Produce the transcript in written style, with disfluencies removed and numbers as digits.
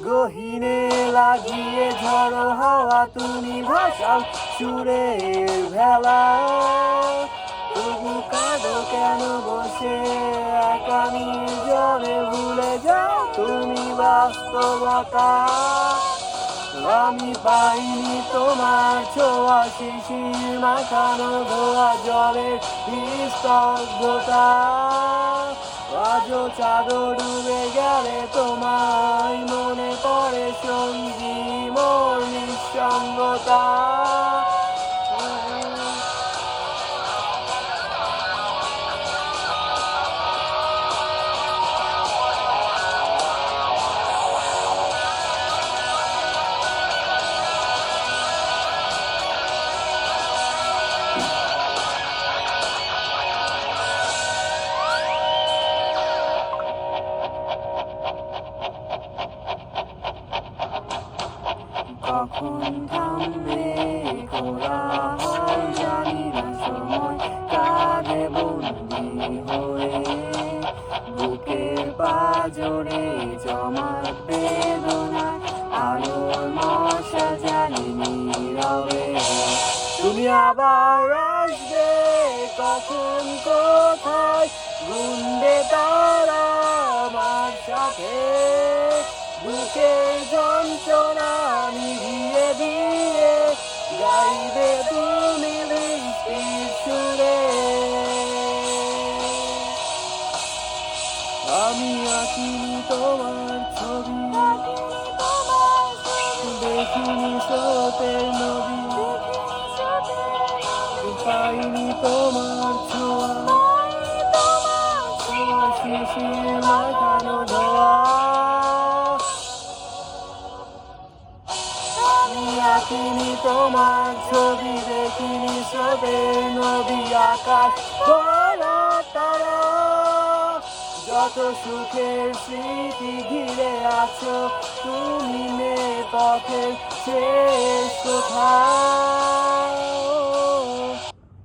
গহীনে লাগিয়ে ঝড়ো হাওয়া তুমি ভাসাও সুরের ভেলা। তবু কাঁদো কেন বসে একা নির্জনে, ভুলে যাও তুমি বাস্তবতা। আমি পাইনি তোমার ছোঁয়া, শিশির মাখানো ধোয়া জলের নিস্তব্ধতা। আজও চাদর ডুবে গেলে তোমায় মনে পড়ে সঙ্গী মোর নিঃসঙ্গতা। কখন থামবে কোলাহল জানি না, সময় কাঁধে বন্দি হয়ে। বুকের পাঁজরে জমাট বেদনায় আলোর মশা জানি নীরবে। তুমি আবার আসবে কখন কোথায়, গুনবে তারা আমার সাথে। বুকের যন্ত্রণা মিলিয়ে দিয়ে গাইবে তুমি বৃষ্টির সুরে। আমি আঁকিনি তোমার ছবি, দেখিনি স্রোতের নদী, পাইনি তোমার ছোঁয়া, শিশির মাখানো ধোয়া। আমি আঁকিনি তোমার ছবি, দেখিনি স্রোতের নদী, আকাশ ভরা তারা। যত সুখের স্মৃতি ঘিরে আছো তুমি, নে পথের শেষ কোথায়।